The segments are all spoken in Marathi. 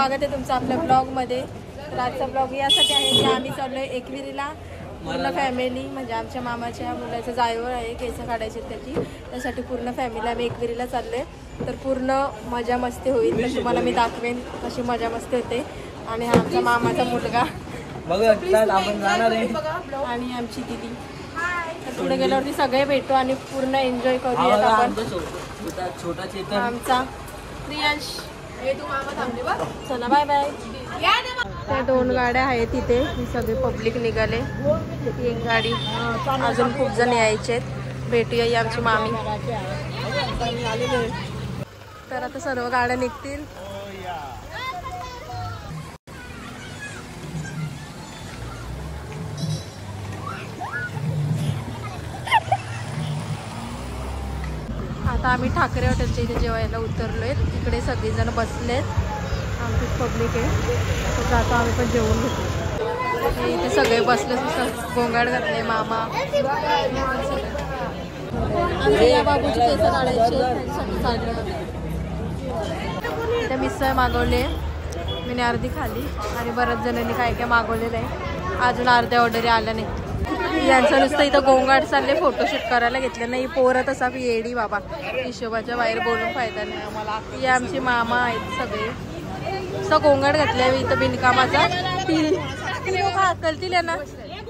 स्वागत आहे तुमचं आपल्या ब्लॉगमध्ये। तर आजचा ब्लॉग यासाठी आहे की आम्ही चाललोय एकविरीला पूर्ण फॅमिली, म्हणजे आमच्या मामाच्या मुलाचं जायवळ आहे, केस काढायचे त्यासाठी पूर्ण फॅमिली आम्ही एकविरीला चाललोय। तर पूर्ण मजा मस्ती होईल, तर तुम्हाला मी दाखवेन कशी मजा मस्ती होते। आणि हा आमचा मामाचा मुलगा आपण जाणार आहे आणि आमची दीदी। तर पुढे गेल्यावरती सगळे भेटू आणि पूर्ण एन्जॉय करूयात आपण। छोटा चेतन आमचा प्रियांश, चला बाय बाय। त्या 2 गाड्या आहेत तिथे, ही सगळे पब्लिक निघाले। एक गाडी, अजून खूप जण यायचे। भेटूया ही आमची मामी। तर आता सर्व गाड्या निघतील। आता आम्ही ठाकरे हॉटेलच्या इथे जेवायला उतरलोय। तिकडे सगळेजण बसलेत, आमची पब्लिक आहे। तर जातो आम्ही पण जेवून घेतो। इथे सगळे बसले, गोंगाट घातले मामा। आमचे या बाबूची केस काढायचे त्याच्यासाठी चालले होते। इथे मिसळ मागवले, मी अर्धी खाली आणि बऱ्याच जणांनी काय काय मागवलेलं आहे। अजून अर्ध्या ऑर्डरी आल्या नाही। यांचं नुसतं इथं गोंगाट चालले, फोटोशूट करायला घेतले नाही। पोरं तसा येडी बाबा, हिशोबाच्या बाहेर बोलून फायदा नाही आम्हाला। हे आमचे मामा आहेत सगळे, नुसतं गोंगाट घातल्या इथं बिनकामाचा। कळतील ना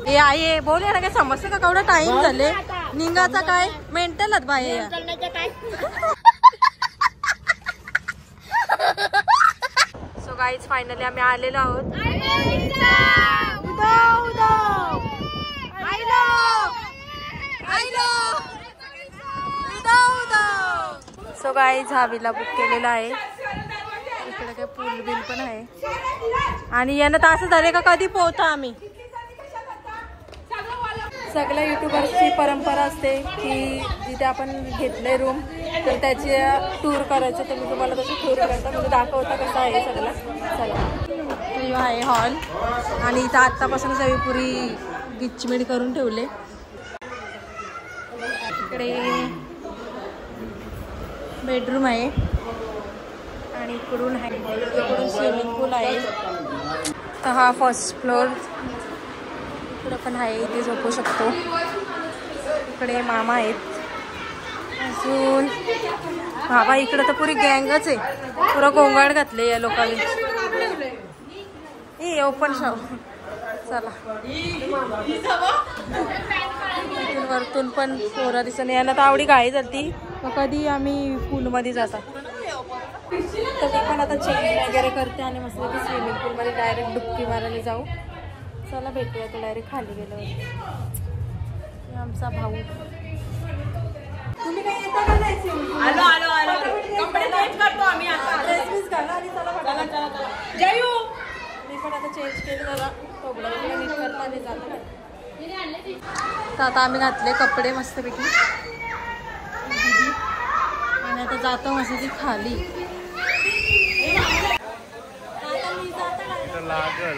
हे आहे बोल ना, काय समजतं का? केवढा टाइम झाले निघाचा, काय मेंटलच बाहेर। सो गाईज फायनली आम्ही आलेलो आहोत। सो गाईज हा विला बुक केलेला आहे। इकडे काय पूल बिल पण आहे। आणि यानं तर असं झाले का कधी पोहतो आम्ही। सगळ्या युट्यूबर्सची परंपरा असते की जिथे आपण घेतले रूम तर त्याची टूर करायचं। तर मी तुम्हाला तसं टूर करता म्हणजे दाखवता कसं आहे सगळं। चला आहे हॉल, आणि इथं आत्तापासूनच आम्ही पुरी गिचमिड करून ठेवले। इकडे बेडरूम आहे आणि इकडून स्विमिंग पूल आहे। तर हा फर्स्ट फ्लोर, इकडं पण आहे, इथे झोपू शकतो। इकडे मामा आहेत अजून बाबा। इकडं तर पुरी गँगच आहे, पुरा गोंगाट घातले या लोकांनी। हे ओपन शॉ, चला वरतून पण पोरा दिसत याला तर आवडी गाडी जाती। कधी आम्ही पूलमध्ये जातात, तर मी पण आता चेंज वगैरे करते आणि मस्त स्विमिंग पूलमध्ये डायरेक्ट डुबकी मारायला जाऊ। चला भेटूया आता डायरेक्ट खाली गेल्यावर। आमचा भाऊ, तुम्ही काय येता का नाही? आलो कपडे चेंज करतो आम्ही आता। ड्रेस घाला आणि चला जयू। मी पण आता चेंज केलं जरा, कपडे नीट करता नाही जातं। तर आता आम्ही घातले कपडे मस्तपैकी आणि आता जातो मस्त खाली। लागल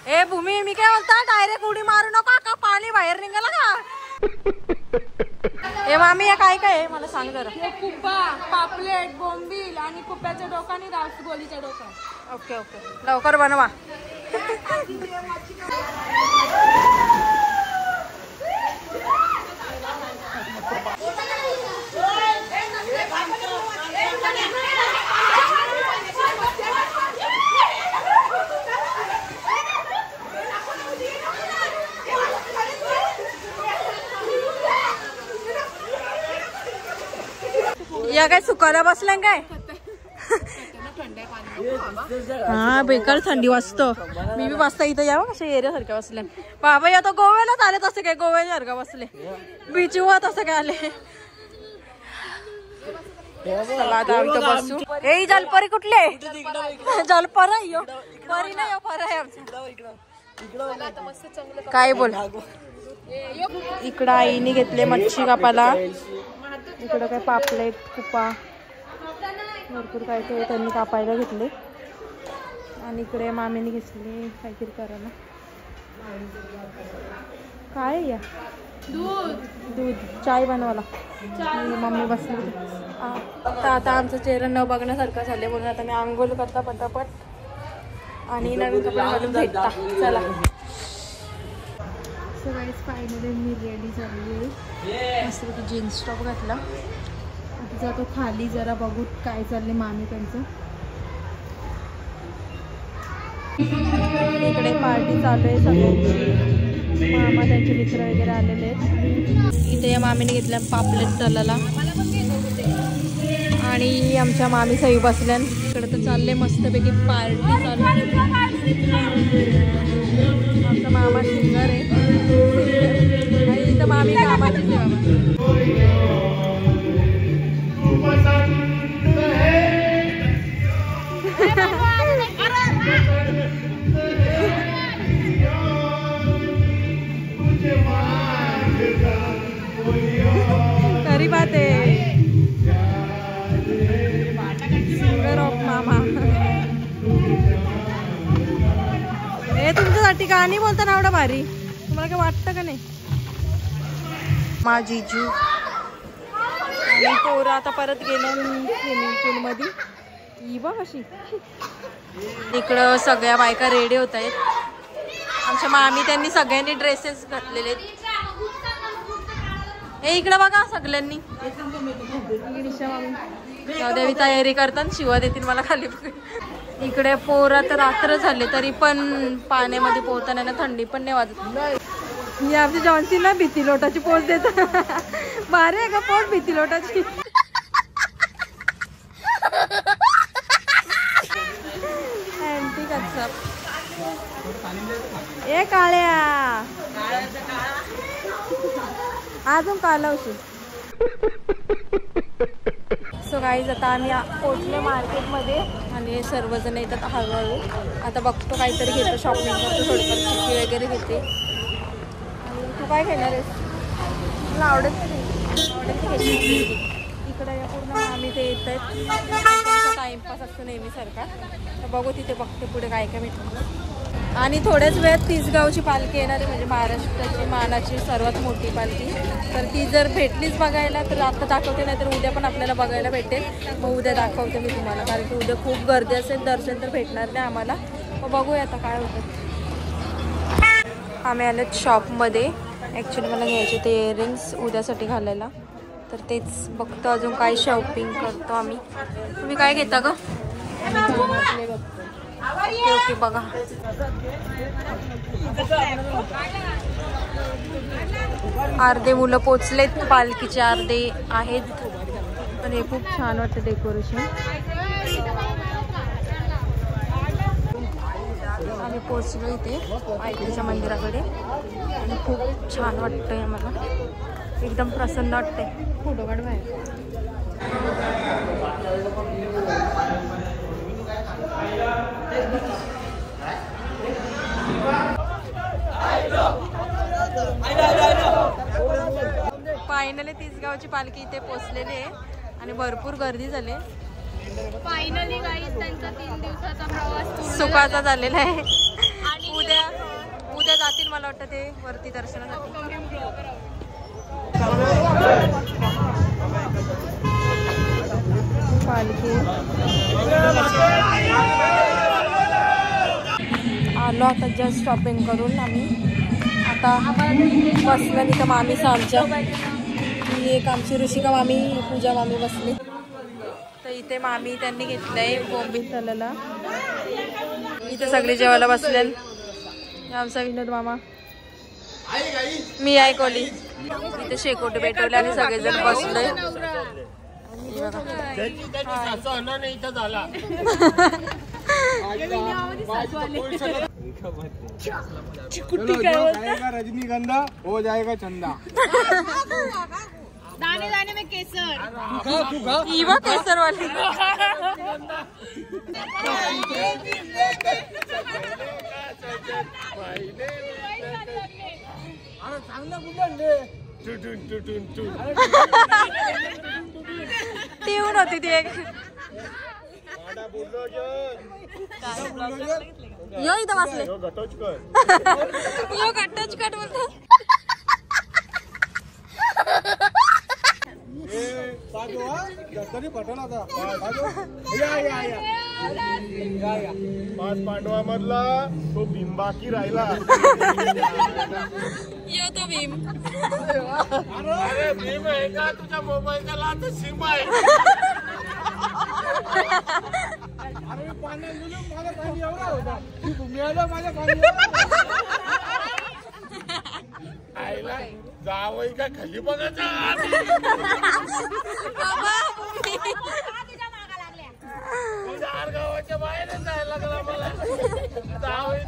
ए भूमी, मी काय म्हणता डायरेक्ट उडी मारू नका का पाणी बाहेर निघाला का? ए मामी या काय काय आहे मला सांग जरा। कुप्पा, पापलेट, बोंबील आणि कुप्प्याच्या डोका आणि रासगोलीच्या डोका। ओके ओके, लवकर बनवा। या काय सुकायला बसलाय काय? हा बेकार थंडी वाजतो. मी बी वाजता इथं यावं अशा एरिया सारख्या बसल्या. बाबा या तो गोव्यालाच आले तसं काय गोव्यासारखं बसले बीच वर तसं काय आले. चला आता इथं बसू. ए जलपरी कुठले जलपरा यो परी नाही यो परा आहे आमचा. काय बोल. इकडं आईने घेतले मच्छी कापाला. इकडं काय पापलेट कुपा भरपूर काय काय त्यांनी कापायला घेतले. आणि इकडे मामीने घेतले काहीतरी करायला. काय या दूध चाय बनवायला. मम्मी बसली. आता आमचं चेहरा न बघण्यासारखं झाले म्हणून आता मी आंघोळ करता पटापट आणि नवीन कपडे घालून भेटता. चला सगळीच फायनली मी रेडी झाली आहे. मस्त जीन्स टॉप घातला. आता जातो खाली जरा बघू काय चालले मामी त्यांचं. इकडे पार्टी चालू आहे सगळ्यांची. मामा त्यांचे मित्र वगैरे आलेले आहेत. इथे या मामीने घेतल्या पापलेट तलाला आणि आमच्या मामी सई बसल्या. इकडे तर चालले मस्तपैकी पार्टी चालू. आमचा मामा सिंगर आहे आणि इथं मामी कामाची खरी बात आहे. सिंगर ऑफ मामा. हे तुमच्यासाठी गाणी बोलताना एवढं भारी तुम्हाला काय वाटतं का नाही. माझी जीव आणि पोरं आता परत गेलं स्विमिंग पूल मध्ये. ही बघ अशी. इकडं सगळ्या बायका रेडी होत आहेत. आमच्या मामी त्यांनी सगळ्यांनी ड्रेसेस घातलेले आहेत. हे इकडं बघा सगळ्यांनी. देवी तयारी करतात शिवा देतील मला खाली. इकडे पोरं तर रात्र झाले तरी पण पाण्यामध्ये पोहताना ना थंडी पण नाही वाजत. ही आमची जॉन्सी ना भीती लोटाची पोच देत. भारी आहे का पोट भीती लोटाची. ए काळ्या अजून कालवशी. सो गाईज आता आम्ही पोचले मार्केटमध्ये आणि सर्वजण येतात हळूहळू. आता बघतो काहीतरी घेतो शॉपिंग करतो थोडंफार चिक्की वगैरे घेते. आणि तू काय घेणार आहेस. तुला आवडत घेतली. इकडे पूर्ण आम्ही ते येत आहेत. टाइमपास असतो नेहमीसारखा. तर बघू तिथे बघते पुढे काय काय भेटतं. आणि थोड्याच वेळात तिसगावची पालखी येणार आहे म्हणजे महाराष्ट्राची मानाची सर्वात मोठी पालखी. तर ती जर भेटलीच बघायला तर आता दाखवते नाही तर उद्या पण आपल्याला बघायला भेटेल. मग उद्या दाखवते मी तुम्हाला कारण की उद्या खूप गर्दी असेल. दर्शन तर भेटणार नाही आम्हाला. मग बघूया आता काय होतं. आम्ही आलोत शॉपमध्ये. ॲक्च्युली मला घ्यायचे ते इयरिंग्स उद्यासाठी घालायला. तर तेच बघतो अजून काय शॉपिंग करतो आम्ही. तुम्ही काय घेता ग. ओके ओके बघा. अर्धे मुलं पोचलेत पालखीचे अर्धे आहेत. पण हे खूप छान वाटतं डेकोरेशन. आम्ही पोचलो इथे पालखीच्या मंदिराकडे आणि खूप छान वाटतंय मला. एकदम प्रसन्न वाटतंय. फोटो काढ बाहेर. फायनली तिसगावची पालखी इथे पोचलेली आहे आणि भरपूर गर्दी झाली. फायनली गाईज त्यांचा 3 दिवसाचा प्रवास सुखाचा झालेला आहे. उद्या जातील मला वाटतं ते वरती दर्शनासाठी. पालखी आलो आता जस्ट शॉपिंग करून आम्ही. आता बसलं तिथं मामीचं आमच्या. ही एक आमची ऋषिका मामी पूजा मामी बसली. तर इथे मामी त्यांनी घेतलंय बोंबील तलाला. इथे सगळे जेवायला बसले. आमचा विनोद मामा मी ऐकवली. इथे शेकोटी पेटवले आणि सगळेजण बसले. रजनीगंधा हो जाएगा चंदा. दाने दाने में केसर. केसर वाली. ती होती ती एक. यो इथं वाचले. यो घटोचकट बोलतो. पाच पांडवामधला तो बिंबाकी राहिला. यो तो भीम. अरे भीम आहे का तुझ्या मोबाईलचा लाच सिम आहे. अरे पाण्यात गेलो माझा पाणी एवढा होता मिळालं माझ्या पाणी आईला जावई का खाली बघायचा. गावाच्या बाहेर जायला लागला मला जावई.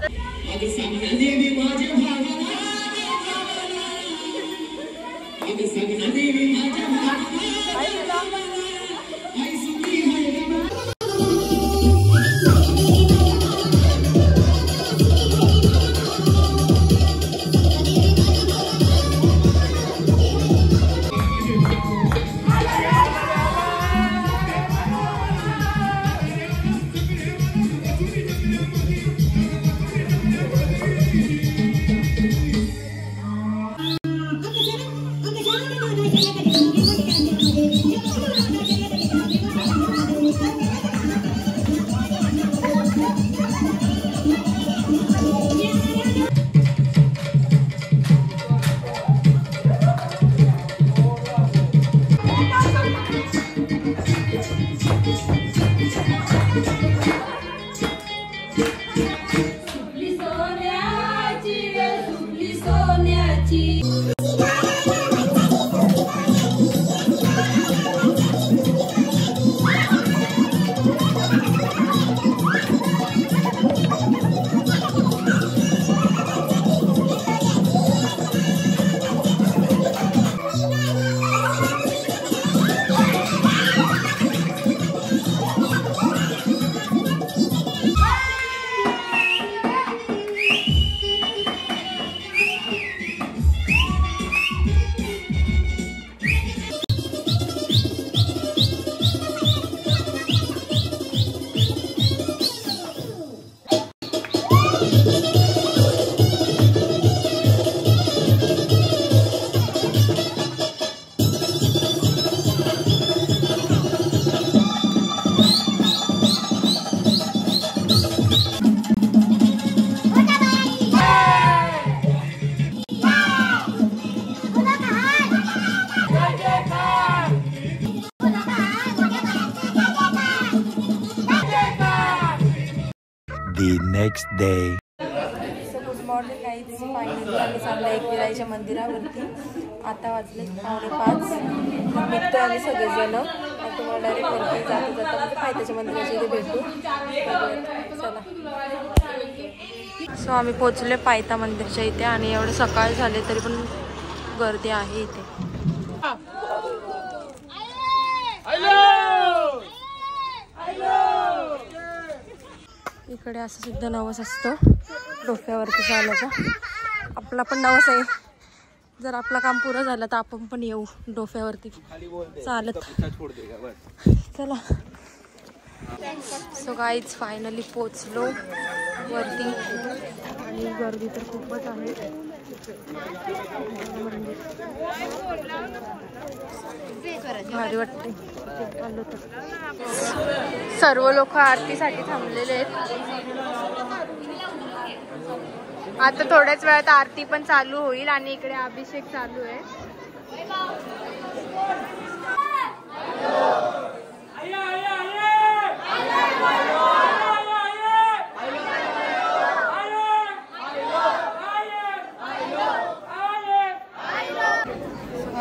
The next day. Good morning guys. Finally आम्ही चाललो एकविराईच्या मंदिरावरती. आता वाजले 4:45. निघतो आम्ही सगळेजण. आणि तुम्हाला डायरेक्ट वरती जाता जाता म्हणजे पायथ्याच्या मंदिराच्या इथे भेटू. चला. सो आम्ही पोचले पायथा मंदिरच्या इथे आणि एवढे सकाळ झाले तरी पण गर्दी आहे इथे. इकडे असं सुद्धा नवस असतो डोक्यावरती चालायचा. आपला पण नवस आहे. जर आपलं काम पुरं झालं तर आपण पण येऊ डोक्यावरती चालत. चला. सो गाईज फायनली पोचलो वरती आणि गर्दी तर खूपच आहे. भारी वाटते. आलो तर सर्व लोक आरतीसाठी थांबलेले आहेत. आता थोड्याच वेळात आरती पण चालू होईल आणि इकडे अभिषेक चालू आहे.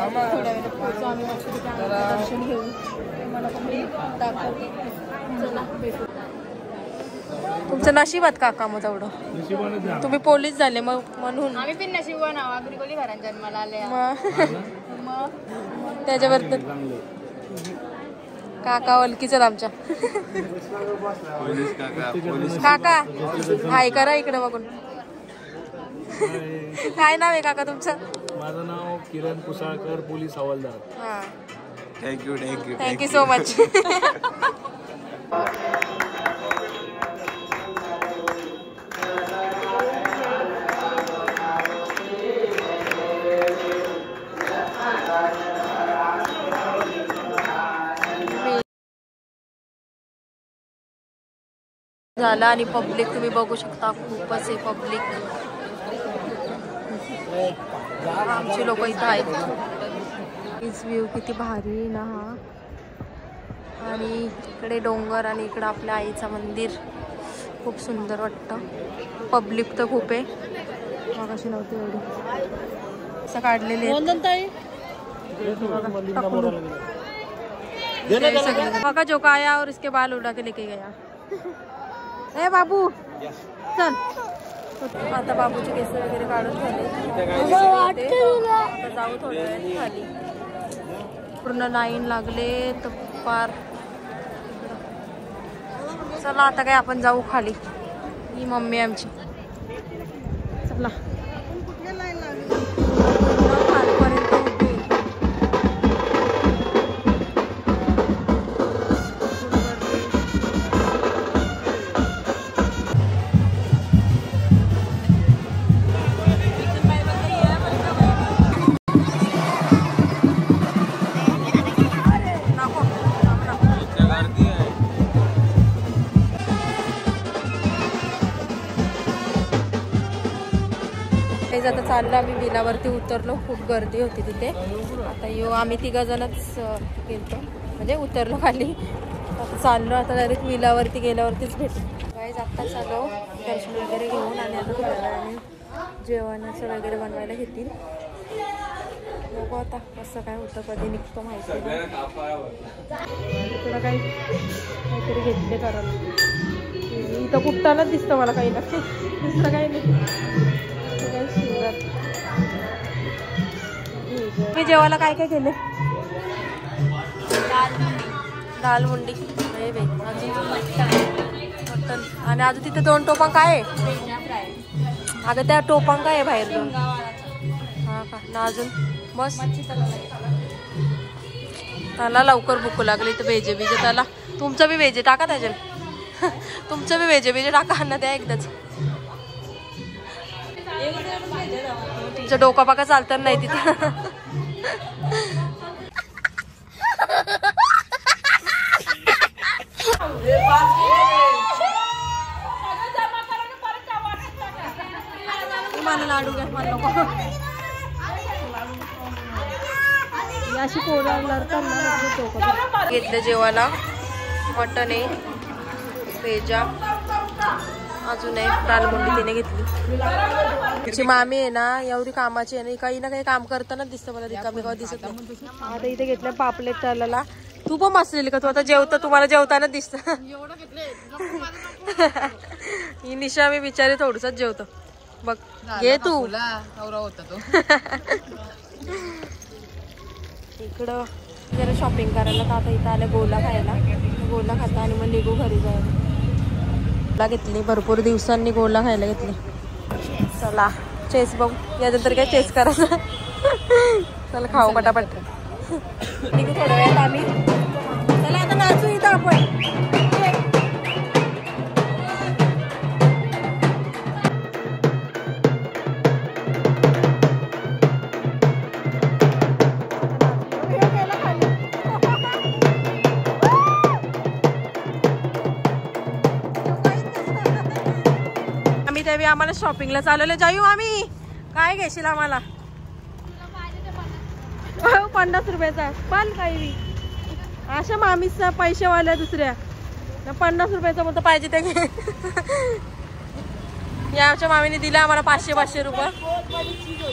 थोड्या वेळात पोहोचू आम्ही. दर्शन घेऊ. मला चला भेटू. तुमचं नशिबात काका मग तेवढं तुम्ही पोलीस झाले मग म्हणून आम्ही पण नशीबवान आहोत. अग्रिकोली घरात जन्माला आले. मग त्याच्यावर काका ओळखीचं आमच्या. काका हाय करा इकडे बघून. काय नाव आहे काका तुमचं? माझं नाव किरण कुसाळकर, पोलीस हवालदार. हा थँक्यू थँक्यू सो मच. झालं आणि पब्लिक तुम्ही बघू शकता खूपच आहे पब्लिक. आमची लोक इथं आहेत. हीच व्ह्यू किती भारी ना हा. आणि इकडे डोंगर आणि इकडं आपल्या आईचं मंदिर खूप सुंदर वाटतं. पब्लिक तर खूप आहे. मग अशी नव्हती एवढी. असं काढलेले बघा जो का आया और इसके बाल उड़ा के लेके गया. ए बाबू चल. आता बाबूचे केस वगैरे काढून झाले. आता जाऊ थोड्या वेळाने खाली. पूर्ण लाईन लागले तर पार. चला आता काय आपण जाऊ खाली. ही मम्मी आमची. चला खालपर्यंत उभी. आता चाललं आम्ही विलावरती उतरलो. खूप गर्दी होती तिथे. आता आम्ही 3 जणच गेलतो म्हणजे उतरलो खाली. आता चाललो आता डायरेक्ट विलावरती गेल्यावरतीच भेटू. काही आत्ता चाललो दर्शन वगैरे घेऊन आणि आता थोड्या वेळाने जेवणाचं वगैरे बनवायला घेतील. बघू आता कसं काय होतं कधी निघतो माहिती नाही. इकडं काहीतरी घेतले करायला. इथं कुठतानाच दिसतं मला काही ना दुसरं काही नाही. मी जेवायला काय काय केले? दाल मुंडी मटन. आणि अजून तिथे 2 टोपा काय आहे? अगं त्या टोपांग काय आहे बाहेर 2? हा का ना अजून बस. त्याला लवकर भूक लागली तर वेजे बिजे त्याला. तुमचं बी वेजे टाका त्याच्यात. तुमचं बी वेजे बिजे टाका ना त्या एकदाच. तुमचं डोका पाका चालतं नाही तिथं. मला लाडू घ्या मला नको. अशी पोरं लढतात. घेतलं जेवायला मटन आहे, पेजा, अजून एक दालमुंडी तिने घेतली. तिची मामी आहे ना एवढी कामाची आहे ना. काही ना काही काम करताना दिसतं मला. रिकामी गाव दिसत नाही. आता इथे घेतलं पापलेट तळलेला. तू पण बसलेली का? तू आता जेवता तुम्हाला जेवताना दिसत. ही निशा मी बिचारी थोडसच जेवतो बघ. घे तू. इकडं जरा शॉपिंग करायला तर आता इथं आलं गोला खायला. गोला खाता आणि मग निघू घरी जायला. घेतली भरपूर दिवसांनी गोला खायला घेतली. चला चेस बघू. यानंतर काय चेस करायचं. चला खाऊ पटापट. निघू थोड्या वेळात आम्ही. चला आता नाचू इथं आपण. आम्ही आम्हाला शॉपिंगला चालवलं जाऊ आम्ही. काय घेशील आम्हाला? 50 रुपयाचा पण काही अशा मामीचा पैसेवाल्या दुसऱ्या 50 रुपयाचा म्हणतो पाहिजे ते घे. याच्या मामीने दिला आम्हाला 500 रुपये.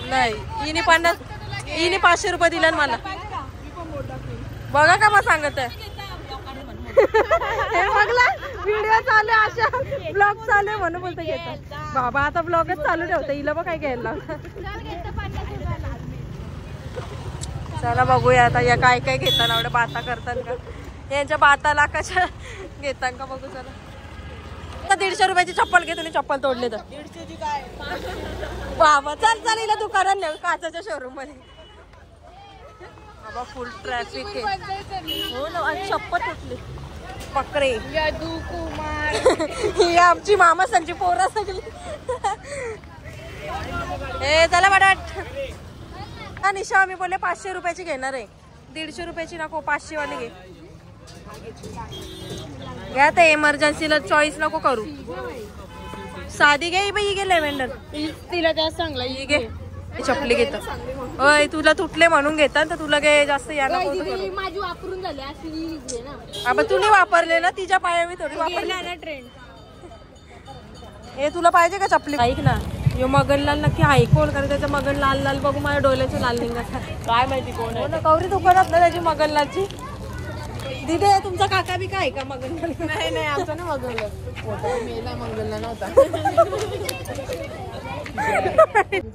नाही हिने 500 रुपये दिला मला. बघा का मग सांगत आहे. हे बघला व्हिडिओ चालू आहे, अशा ब्लॉग चालू आहे म्हणून बोलतो घेतो. बाबा आता ब्लॉगच चालू ठेवतो, हिला बघ काय घ्यायला लावलं. चला बघूया आता या काय काय घेताना एवढ्या बाता करतात का, यांच्या बाताला कशा घेतात का बघू. चला आता 150 रुपयाची चप्पल घे, तुम्ही चप्पल तोडले तर. बाबा चल चल हिला दुकानात नेऊ काचाच्या शोरूम मध्ये. बाबा फुल ट्रॅफिक आहे. हो ना, आणि चप्पल तुटली बकरे. यदू कुमार ही आमची मामा संची पोरा सगळी. ए चला बटाट. निशा आम्ही बोलले 500 रुपयाची घेणार आहे, 150 रुपयाची नको, 500 वाली घे. घ्या तर इमर्जन्सीला चॉईस नको करू. साधी घे बाई, घे लेव्हेंडर. तिला जास्त चांगला ही घे, चपली घेत. अय तुला तुटले म्हणून घेतात तर तुला घे जास्त या नको करू. माझी वापरून झाली अशी ना. आपण तुला वापरले ना, तिच्या पायावी थोडी वापरली ना ट्रेंड. हे तुला पाहिजे का चपली? ऐक ना, यो मगनलाल नक्की ऐकून, कारण त्याचं मगन लाल लाल बघू माझ्या डोळ्याचे लाल निघतात. काय माहिती कोण हो ना, कवरी दुकानात ना त्याची मगनलालची. दिदे तुमचा काका बी काय का मगनलाल? नाही नाही, आमचं नाही मगनला मेला, मंगलला नव्हता.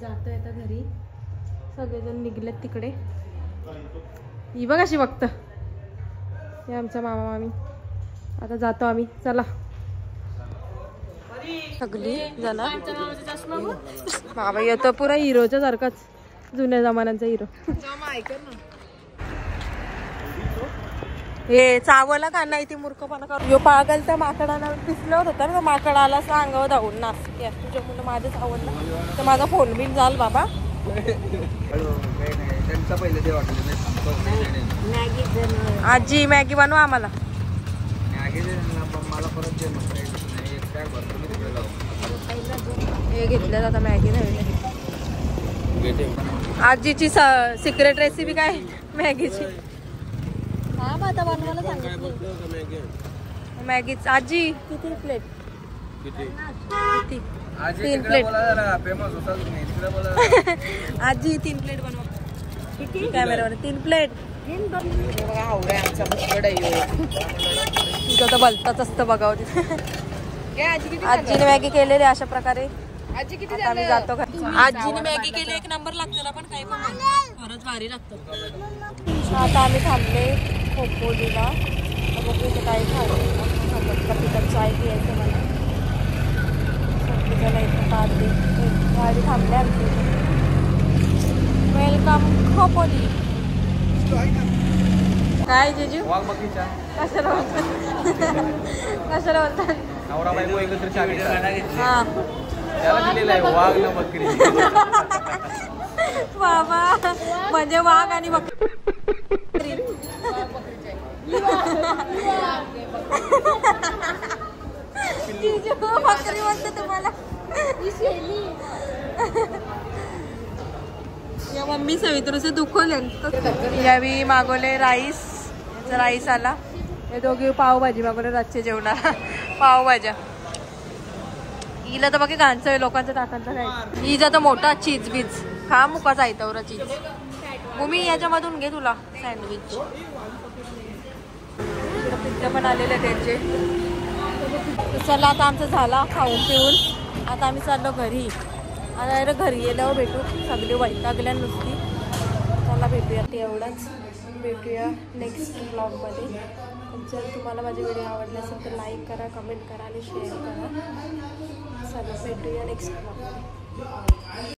जातोय आता घरी, सगळेजण निघलेत तिकडे. ही बघ अशी बघत, हे आमचा मामा मामी. आता जातो आम्ही, चला. सगळी जण बाबा येतो पुरा हिरोच्या सारखाच, जुन्या जमान्यांचा हिरो. हे चावला का नाही ती मूर्खपणा कर. यो पागल त्या माकडाला पिसलं होतं ना, माकडाला सांगावं धावून नाच या तुझ्या मुलं माझ्याच आवडलं तर माझा फोन बिन झाल बाबा. आजी मॅगी बनवा आम्हाला. हे घेतलं आता मॅगी नाही. आजीची सिक्रेट रेसिपी काय मॅगीची? हा आता बनवायला सांगितलं मॅगी. आजी किती प्लेट? किती? 3 प्लेट. आजी 3 प्लेट बनवा. कॅमेरावर 3 प्लेट. तुझं तर भलताच असतं बघावं तिथे. आजीने मॅगी केलेली अशा प्रकारे. आता आम्ही जातो घरी. आजीने मॅगी केली 1 नंबर लागतं ना, पण काही पण खरंच भारी लागतं. आता आम्ही थांबले खोपोलीला, बघू इथे काही खायचं. चाय पियायचं मला. इथं पार्टी गाडी थांबले आमची. वेलकम खोपोली. काय जेजू कशाला बोलतात? कशाला बोलतात? हा बाबा म्हणजे वाघ आणि बकरी. बकरी म्हणते तुम्हाला. या मम्मी सवित्रूचे दुखवले. यावेळी मागवले राईस आला. हे दोघे पावभाजी मागवले रातच्या जेवणाला. पावभाज्या हिला तर बघे घाणचं लोकांच्या ताटांचं काय. हिचा तर मोठा चीज बीज खा मुकाचा येतवरा चीज. भूमी याच्यामधून घे तुला सँडविच. पिझ्झा पण आलेले त्यांचे. चला आता आमचं झाला खाऊन पिऊन. आता आम्ही चाललो घरी. आता घरी गेल्यावर भेटू. सगळी वैतागल्या नुसती. चला भेटूया. एवढाच. भेटूया नेक्स्ट ब्लॉगमध्ये. जर तुम्हाला माझे व्हिडिओ आवडले असेल तर लाईक करा, कमेंट करा आणि शेअर करा. चला भेटूया नेक्स्ट ब्लॉगमध्ये.